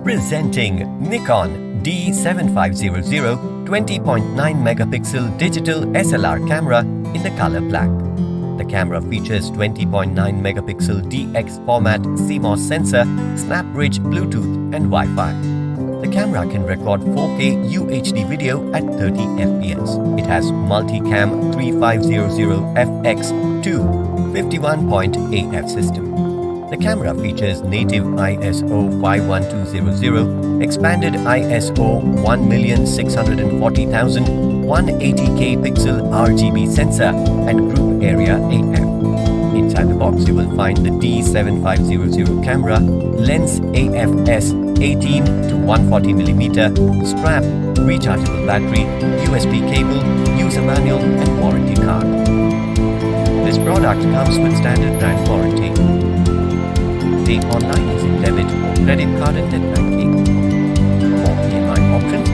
Presenting Nikon D7500 20.9MP digital SLR camera in the color black. The camera features 20.9MP DX format CMOS sensor, snap bridge, Bluetooth and Wi-Fi. The camera can record 4K UHD video at 30 FPS. It has multicam 3500FX2 51.AF system. The camera features native ISO 51200, expanded ISO 1,640,000, 180K pixel RGB sensor and group area AF. Inside the box you will find the D7500 camera, lens AF-S 18 to 140mm, strap, rechargeable battery, USB cable, user manual and warranty card. This product comes with standard brand warranty. Pay online using debit or credit card and net banking. For EMI options,